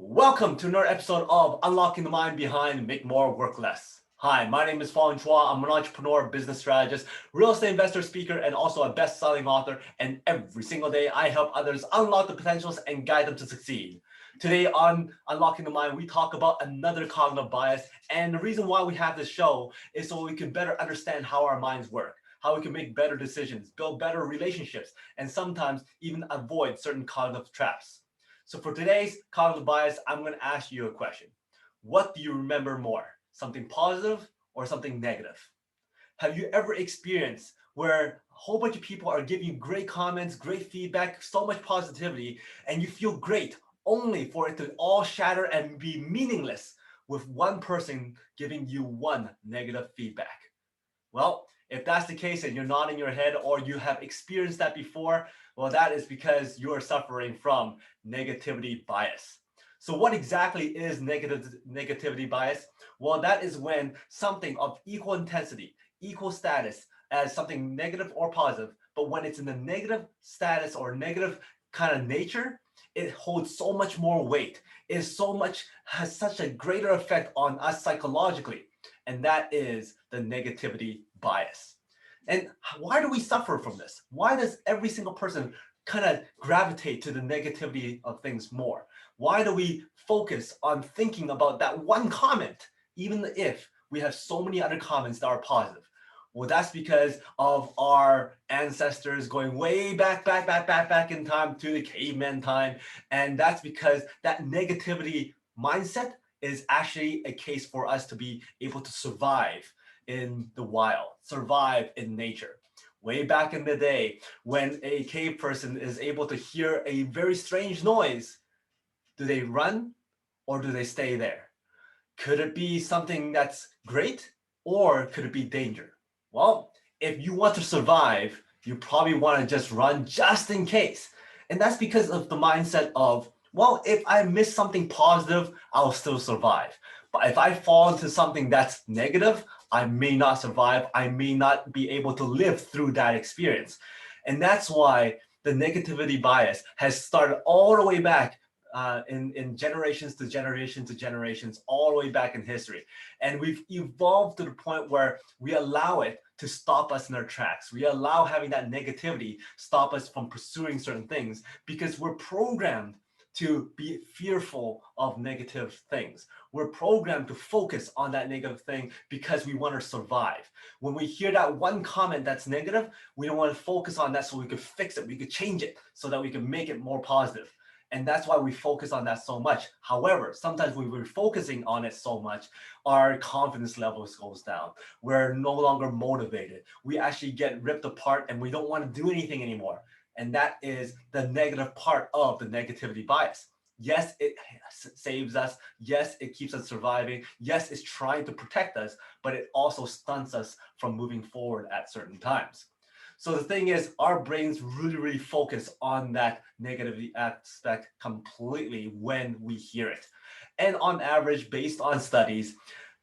Welcome to another episode of Unlocking the Mind Behind Make More, Work Less. Hi, my name is Fong. I'm an entrepreneur, business strategist, real estate investor, speaker, and also a best-selling author. And every single day, I help others unlock the potentials and guide them to succeed. Today on Unlocking the Mind, we talk about another cognitive bias. And the reason why we have this show is so we can better understand how our minds work, how we can make better decisions, build better relationships, and sometimes even avoid certain cognitive traps. So for today's cognitive bias, I'm going to ask you a question. What do you remember more? Something positive or something negative? Have you ever experienced where a whole bunch of people are giving you great comments, great feedback, so much positivity, and you feel great only for it to all shatter and be meaningless with one person giving you one negative feedback? Well, if that's the case and you're nodding your head or you have experienced that before, well, that is because you're suffering from negativity bias. So what exactly is negativity bias? Well, that is when something of equal intensity, equal status as something negative or positive, but when it's in the negative status or negative kind of nature, it holds so much more weight, has such a greater effect on us psychologically. And that is the negativity bias. And why do we suffer from this? Why does every single person kind of gravitate to the negativity of things more? Why do we focus on thinking about that one comment, even if we have so many other comments that are positive? Well, that's because of our ancestors going way back in time to the caveman time. And that's because that negativity mindset is actually a case for us to be able to survive in the wild, survive in nature. Way back in the day, when a cave person is able to hear a very strange noise, do they run or do they stay there? Could it be something that's great or could it be danger? Well, if you want to survive, you probably want to just run just in case. And that's because of the mindset of, well, if I miss something positive, I'll still survive. But if I fall into something that's negative, I may not survive. I may not be able to live through that experience. And that's why the negativity bias has started all the way back in generations to generations to generations, all the way back in history. And we've evolved to the point where we allow it to stop us in our tracks. We allow having that negativity stop us from pursuing certain things because we're programmed to be fearful of negative things. We're programmed to focus on that negative thing because we want to survive. When we hear that one comment that's negative, we don't want to focus on that so we could fix it, we could change it so that we can make it more positive. And that's why we focus on that so much. However, sometimes when we're focusing on it so much, our confidence levels goes down. We're no longer motivated. We actually get ripped apart and we don't want to do anything anymore. And that is the negative part of the negativity bias. Yes, it saves us. Yes, it keeps us surviving. Yes, it's trying to protect us, but it also stunts us from moving forward at certain times. So the thing is, our brains really focus on that negativity aspect completely when we hear it. And on average, based on studies,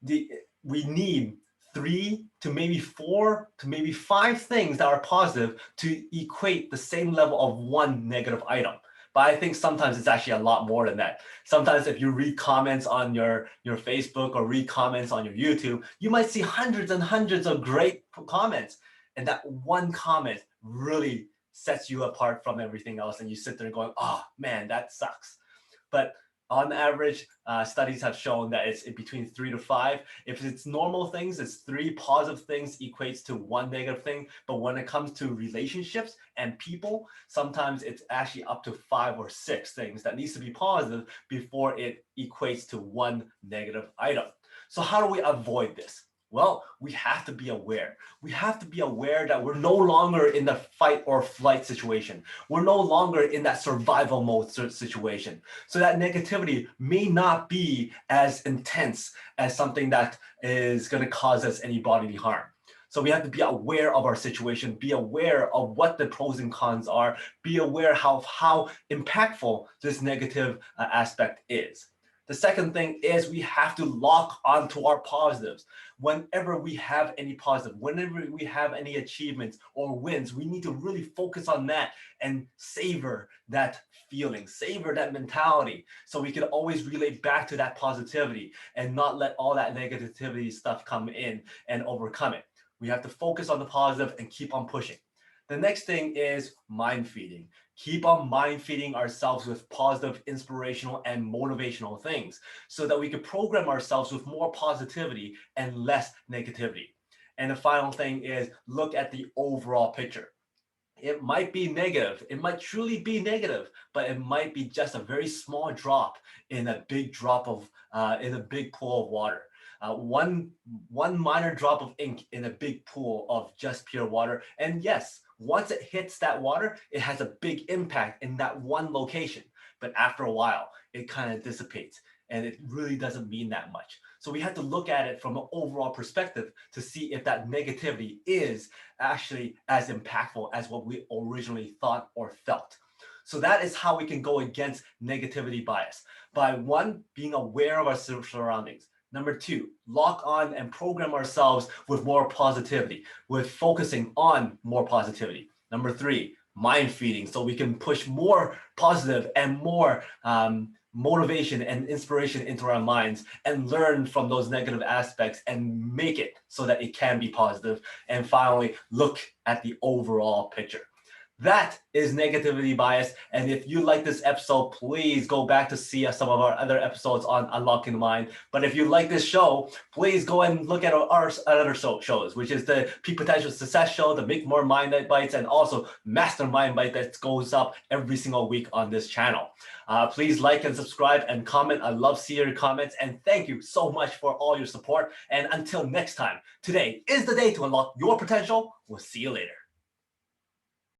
we need 3 to maybe 4 to maybe 5 things that are positive to equate the same level of one negative item. But I think sometimes it's actually a lot more than that. Sometimes if you read comments on your Facebook or read comments on your YouTube, you might see hundreds and hundreds of great comments. And that one comment really sets you apart from everything else. And you sit there going, oh man, that sucks. But on average, studies have shown that it's between 3 to 5. If it's normal things, it's 3 positive things equates to 1 negative thing. But when it comes to relationships and people, sometimes it's actually up to 5 or 6 things that needs to be positive before it equates to 1 negative item. So how do we avoid this? Well, we have to be aware. We have to be aware that we're no longer in the fight or flight situation. We're no longer in that survival mode situation. So that negativity may not be as intense as something that is going to cause us any bodily harm. So we have to be aware of our situation, be aware of what the pros and cons are, be aware how impactful this negative aspect is. The second thing is we have to lock onto our positives. Whenever we have any positive, whenever we have any achievements or wins, we need to really focus on that and savor that feeling, savor that mentality, so we can always relate back to that positivity and not let all that negativity stuff come in and overcome it. We have to focus on the positive and keep on pushing. The next thing is mind feeding. Keep on mind feeding ourselves with positive, inspirational, and motivational things so that we can program ourselves with more positivity and less negativity. And the final thing is look at the overall picture. It might be negative. It might truly be negative, but it might be just a very small drop in a big in a big pool of water. One minor drop of ink in a big pool of just pure water. And yes, once it hits that water, it has a big impact in that one location. But after a while, it kind of dissipates and it really doesn't mean that much. So we have to look at it from an overall perspective to see if that negativity is actually as impactful as what we originally thought or felt. So that is how we can go against negativity bias. By one, being aware of our surroundings. Number two, lock on and program ourselves with more positivity, with focusing on more positivity. Number three, mind feeding, so we can push more positive and more motivation and inspiration into our minds and learn from those negative aspects and make it so that it can be positive. And finally, look at the overall picture. That is negativity bias. And if you like this episode, please go back to see some of our other episodes on unlocking the mind. But if you like this show, please go and look at our other shows, which is the Peak Potential Success Show, the Make More Mind Bites, and also Mastermind Bite that goes up every single week on this channel. Please like and subscribe and comment. I love seeing your comments. And thank you so much for all your support. And until next time, today is the day to unlock your potential. We'll see you later.